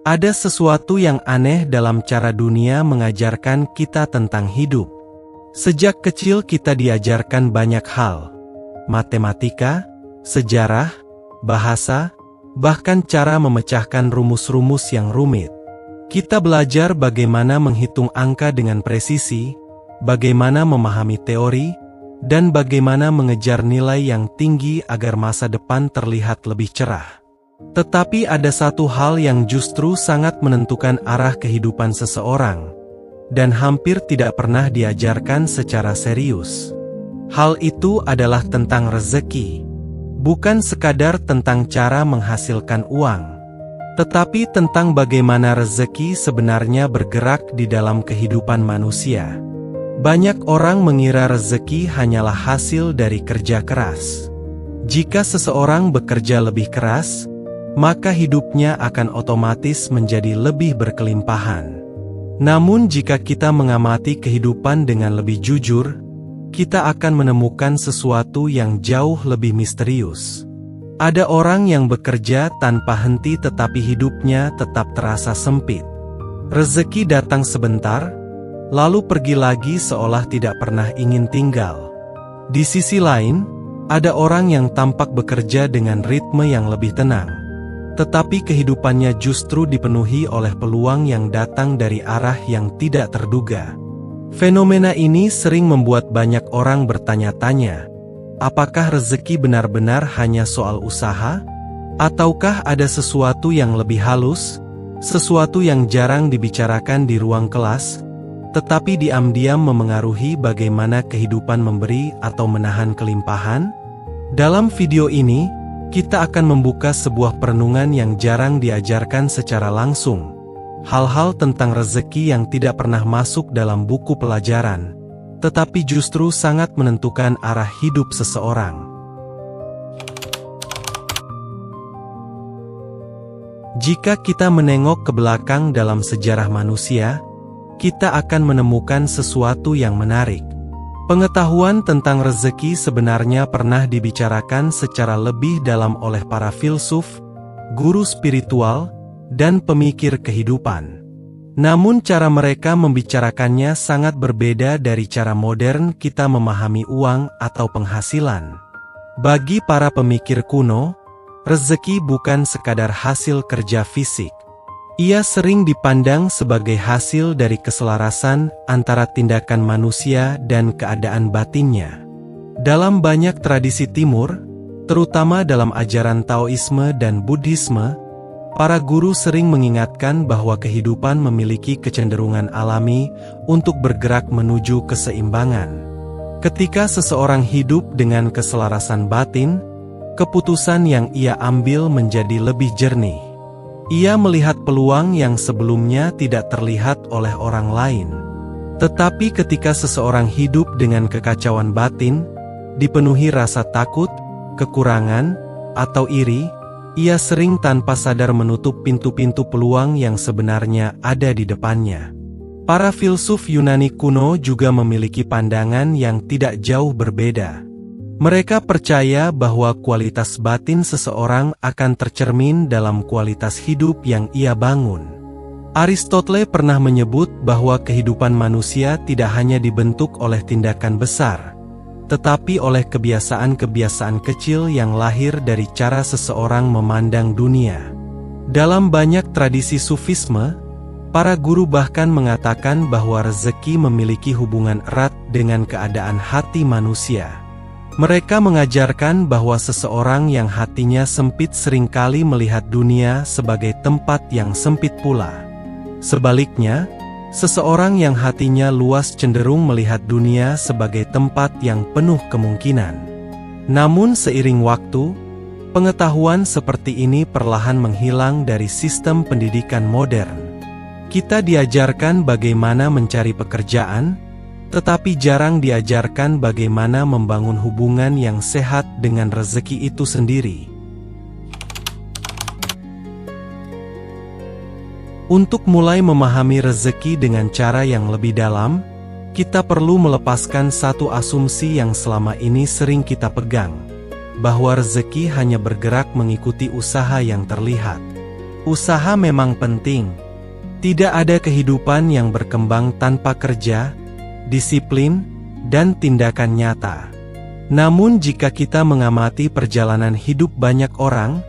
Ada sesuatu yang aneh dalam cara dunia mengajarkan kita tentang hidup. Sejak kecil kita diajarkan banyak hal. Matematika, sejarah, bahasa, bahkan cara memecahkan rumus-rumus yang rumit. Kita belajar bagaimana menghitung angka dengan presisi, bagaimana memahami teori, dan bagaimana mengejar nilai yang tinggi agar masa depan terlihat lebih cerah. Tetapi ada satu hal yang justru sangat menentukan arah kehidupan seseorang, dan hampir tidak pernah diajarkan secara serius. Hal itu adalah tentang rezeki. Bukan sekadar tentang cara menghasilkan uang, tetapi tentang bagaimana rezeki sebenarnya bergerak di dalam kehidupan manusia. Banyak orang mengira rezeki hanyalah hasil dari kerja keras. Jika seseorang bekerja lebih keras, maka hidupnya akan otomatis menjadi lebih berkelimpahan. Namun jika kita mengamati kehidupan dengan lebih jujur, kita akan menemukan sesuatu yang jauh lebih misterius. Ada orang yang bekerja tanpa henti tetapi hidupnya tetap terasa sempit. Rezeki datang sebentar, lalu pergi lagi seolah tidak pernah ingin tinggal. Di sisi lain, ada orang yang tampak bekerja dengan ritme yang lebih tenang, tetapi kehidupannya justru dipenuhi oleh peluang yang datang dari arah yang tidak terduga. Fenomena ini sering membuat banyak orang bertanya-tanya, apakah rezeki benar-benar hanya soal usaha? Ataukah ada sesuatu yang lebih halus, sesuatu yang jarang dibicarakan di ruang kelas, tetapi diam-diam memengaruhi bagaimana kehidupan memberi atau menahan kelimpahan? Dalam video ini, kita akan membuka sebuah perenungan yang jarang diajarkan secara langsung. Hal-hal tentang rezeki yang tidak pernah masuk dalam buku pelajaran, tetapi justru sangat menentukan arah hidup seseorang. Jika kita menengok ke belakang dalam sejarah manusia, kita akan menemukan sesuatu yang menarik. Pengetahuan tentang rezeki sebenarnya pernah dibicarakan secara lebih dalam oleh para filsuf, guru spiritual, dan pemikir kehidupan. Namun cara mereka membicarakannya sangat berbeda dari cara modern kita memahami uang atau penghasilan. Bagi para pemikir kuno, rezeki bukan sekadar hasil kerja fisik. Ia sering dipandang sebagai hasil dari keselarasan antara tindakan manusia dan keadaan batinnya. Dalam banyak tradisi Timur, terutama dalam ajaran Taoisme dan Buddhisme, para guru sering mengingatkan bahwa kehidupan memiliki kecenderungan alami untuk bergerak menuju keseimbangan. Ketika seseorang hidup dengan keselarasan batin, keputusan yang ia ambil menjadi lebih jernih. Ia melihat peluang yang sebelumnya tidak terlihat oleh orang lain. Tetapi ketika seseorang hidup dengan kekacauan batin, dipenuhi rasa takut, kekurangan, atau iri, ia sering tanpa sadar menutup pintu-pintu peluang yang sebenarnya ada di depannya. Para filsuf Yunani kuno juga memiliki pandangan yang tidak jauh berbeda. Mereka percaya bahwa kualitas batin seseorang akan tercermin dalam kualitas hidup yang ia bangun. Aristoteles pernah menyebut bahwa kehidupan manusia tidak hanya dibentuk oleh tindakan besar, tetapi oleh kebiasaan-kebiasaan kecil yang lahir dari cara seseorang memandang dunia. Dalam banyak tradisi sufisme, para guru bahkan mengatakan bahwa rezeki memiliki hubungan erat dengan keadaan hati manusia. Mereka mengajarkan bahwa seseorang yang hatinya sempit seringkali melihat dunia sebagai tempat yang sempit pula. Sebaliknya, seseorang yang hatinya luas cenderung melihat dunia sebagai tempat yang penuh kemungkinan. Namun seiring waktu, pengetahuan seperti ini perlahan menghilang dari sistem pendidikan modern. Kita diajarkan bagaimana mencari pekerjaan, tetapi jarang diajarkan bagaimana membangun hubungan yang sehat dengan rezeki itu sendiri. Untuk mulai memahami rezeki dengan cara yang lebih dalam, kita perlu melepaskan satu asumsi yang selama ini sering kita pegang, bahwa rezeki hanya bergerak mengikuti usaha yang terlihat. Usaha memang penting. Tidak ada kehidupan yang berkembang tanpa kerja, disiplin, dan tindakan nyata. Namun jika kita mengamati perjalanan hidup banyak orang,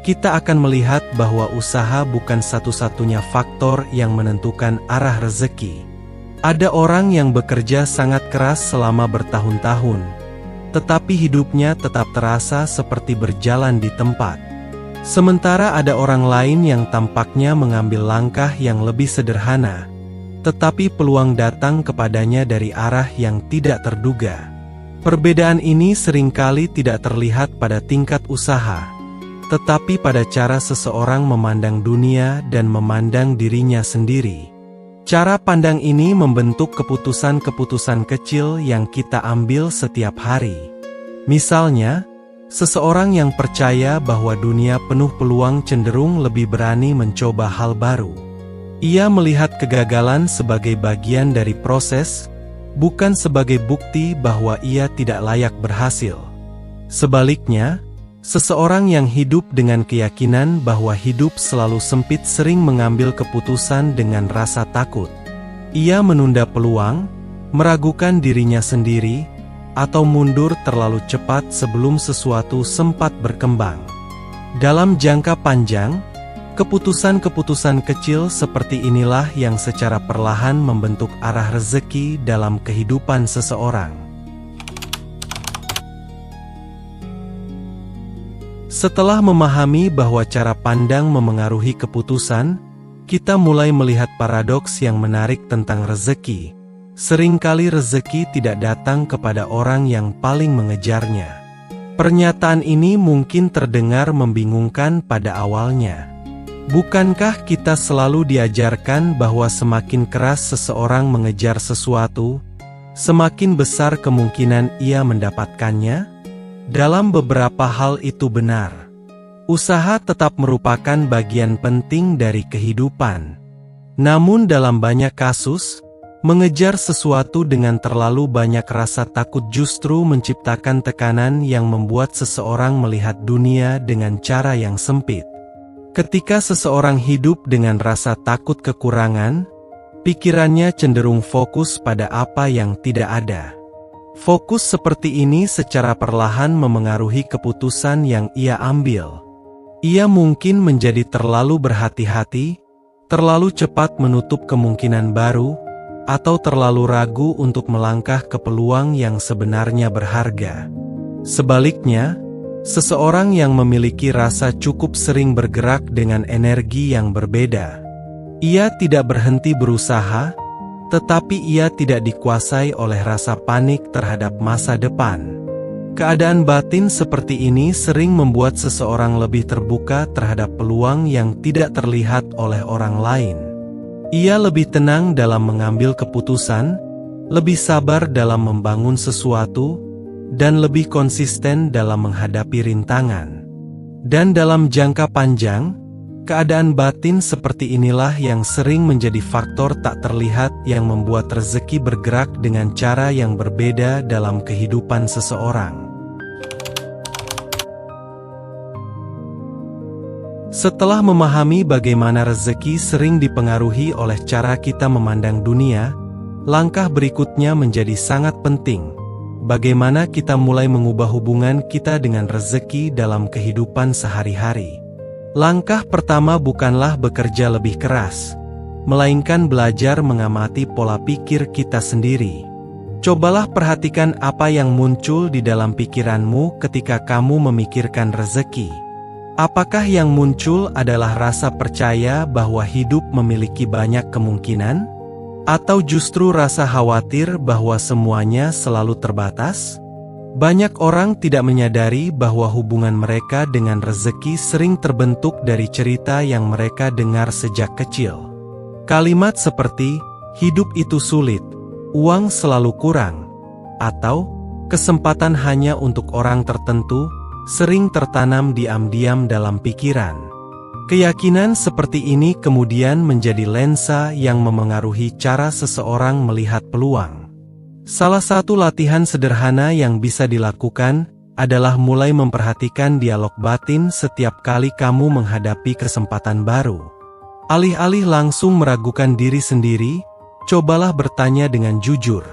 kita akan melihat bahwa usaha bukan satu-satunya faktor yang menentukan arah rezeki. Ada orang yang bekerja sangat keras selama bertahun-tahun, tetapi hidupnya tetap terasa seperti berjalan di tempat. Sementara ada orang lain yang tampaknya mengambil langkah yang lebih sederhana, tetapi peluang datang kepadanya dari arah yang tidak terduga. Perbedaan ini seringkali tidak terlihat pada tingkat usaha, tetapi pada cara seseorang memandang dunia dan memandang dirinya sendiri. Cara pandang ini membentuk keputusan-keputusan kecil yang kita ambil setiap hari. Misalnya, seseorang yang percaya bahwa dunia penuh peluang cenderung lebih berani mencoba hal baru. Ia melihat kegagalan sebagai bagian dari proses, bukan sebagai bukti bahwa ia tidak layak berhasil. Sebaliknya, seseorang yang hidup dengan keyakinan bahwa hidup selalu sempit sering mengambil keputusan dengan rasa takut. Ia menunda peluang, meragukan dirinya sendiri, atau mundur terlalu cepat sebelum sesuatu sempat berkembang. Dalam jangka panjang, keputusan-keputusan kecil seperti inilah yang secara perlahan membentuk arah rezeki dalam kehidupan seseorang. Setelah memahami bahwa cara pandang memengaruhi keputusan, kita mulai melihat paradoks yang menarik tentang rezeki. Seringkali rezeki tidak datang kepada orang yang paling mengejarnya. Pernyataan ini mungkin terdengar membingungkan pada awalnya. Bukankah kita selalu diajarkan bahwa semakin keras seseorang mengejar sesuatu, semakin besar kemungkinan ia mendapatkannya? Dalam beberapa hal itu benar. Usaha tetap merupakan bagian penting dari kehidupan. Namun dalam banyak kasus, mengejar sesuatu dengan terlalu banyak rasa takut justru menciptakan tekanan yang membuat seseorang melihat dunia dengan cara yang sempit. Ketika seseorang hidup dengan rasa takut kekurangan, pikirannya cenderung fokus pada apa yang tidak ada. Fokus seperti ini secara perlahan memengaruhi keputusan yang ia ambil. Ia mungkin menjadi terlalu berhati-hati, terlalu cepat menutup kemungkinan baru, atau terlalu ragu untuk melangkah ke peluang yang sebenarnya berharga. Sebaliknya, seseorang yang memiliki rasa cukup sering bergerak dengan energi yang berbeda. Ia tidak berhenti berusaha, tetapi ia tidak dikuasai oleh rasa panik terhadap masa depan. Keadaan batin seperti ini sering membuat seseorang lebih terbuka terhadap peluang yang tidak terlihat oleh orang lain. Ia lebih tenang dalam mengambil keputusan, lebih sabar dalam membangun sesuatu, dan lebih konsisten dalam menghadapi rintangan. Dan dalam jangka panjang, keadaan batin seperti inilah yang sering menjadi faktor tak terlihat yang membuat rezeki bergerak dengan cara yang berbeda dalam kehidupan seseorang. Setelah memahami bagaimana rezeki sering dipengaruhi oleh cara kita memandang dunia, langkah berikutnya menjadi sangat penting. Bagaimana kita mulai mengubah hubungan kita dengan rezeki dalam kehidupan sehari-hari. Langkah pertama bukanlah bekerja lebih keras, melainkan belajar mengamati pola pikir kita sendiri. Cobalah perhatikan apa yang muncul di dalam pikiranmu ketika kamu memikirkan rezeki. Apakah yang muncul adalah rasa percaya bahwa hidup memiliki banyak kemungkinan? Atau justru rasa khawatir bahwa semuanya selalu terbatas? Banyak orang tidak menyadari bahwa hubungan mereka dengan rezeki sering terbentuk dari cerita yang mereka dengar sejak kecil. Kalimat seperti, hidup itu sulit, uang selalu kurang, atau kesempatan hanya untuk orang tertentu, sering tertanam diam-diam dalam pikiran. Keyakinan seperti ini kemudian menjadi lensa yang memengaruhi cara seseorang melihat peluang. Salah satu latihan sederhana yang bisa dilakukan adalah mulai memperhatikan dialog batin setiap kali kamu menghadapi kesempatan baru. Alih-alih langsung meragukan diri sendiri, cobalah bertanya dengan jujur.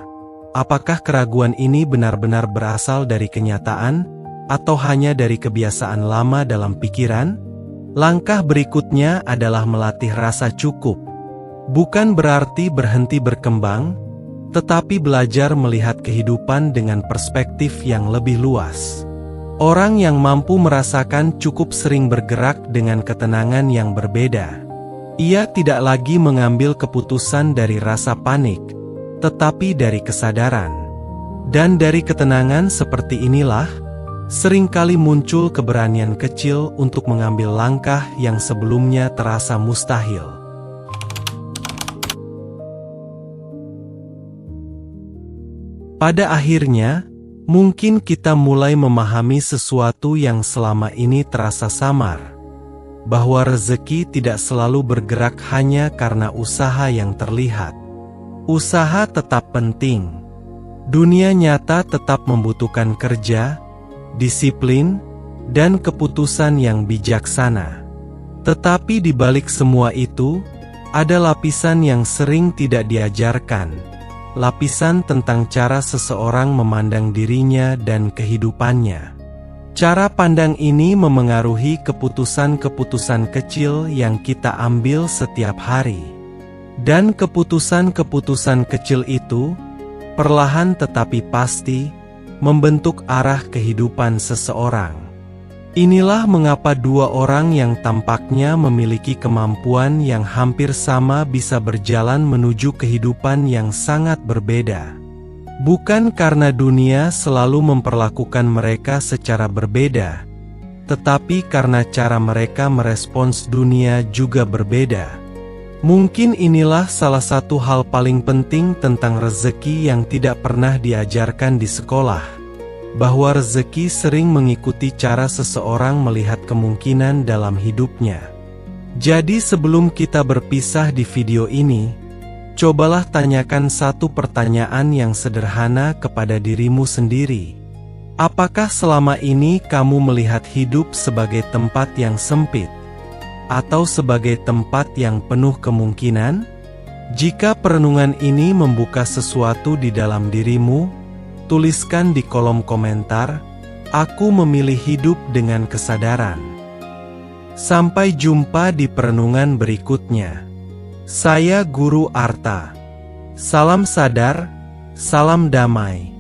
Apakah keraguan ini benar-benar berasal dari kenyataan, atau hanya dari kebiasaan lama dalam pikiran? Langkah berikutnya adalah melatih rasa cukup. Bukan berarti berhenti berkembang, tetapi belajar melihat kehidupan dengan perspektif yang lebih luas. Orang yang mampu merasakan cukup sering bergerak dengan ketenangan yang berbeda. Ia tidak lagi mengambil keputusan dari rasa panik, tetapi dari kesadaran. Dan dari ketenangan seperti inilah, seringkali muncul keberanian kecil untuk mengambil langkah yang sebelumnya terasa mustahil. Pada akhirnya, mungkin kita mulai memahami sesuatu yang selama ini terasa samar. Bahwa rezeki tidak selalu bergerak hanya karena usaha yang terlihat. Usaha tetap penting. Dunia nyata tetap membutuhkan kerja, disiplin, dan keputusan yang bijaksana. Tetapi di balik semua itu, ada lapisan yang sering tidak diajarkan. Lapisan tentang cara seseorang memandang dirinya dan kehidupannya. Cara pandang ini memengaruhi keputusan-keputusan kecil yang kita ambil setiap hari. Dan keputusan-keputusan kecil itu, perlahan tetapi pasti, membentuk arah kehidupan seseorang. Inilah mengapa dua orang yang tampaknya memiliki kemampuan yang hampir sama bisa berjalan menuju kehidupan yang sangat berbeda. Bukan karena dunia selalu memperlakukan mereka secara berbeda, tetapi karena cara mereka merespons dunia juga berbeda. Mungkin inilah salah satu hal paling penting tentang rezeki yang tidak pernah diajarkan di sekolah, bahwa rezeki sering mengikuti cara seseorang melihat kemungkinan dalam hidupnya. Jadi sebelum kita berpisah di video ini, cobalah tanyakan satu pertanyaan yang sederhana kepada dirimu sendiri. Apakah selama ini kamu melihat hidup sebagai tempat yang sempit? Atau sebagai tempat yang penuh kemungkinan? Jika perenungan ini membuka sesuatu di dalam dirimu, tuliskan di kolom komentar, "Aku memilih hidup dengan kesadaran." Sampai jumpa di perenungan berikutnya. Saya Guru Arta. Salam sadar, salam damai.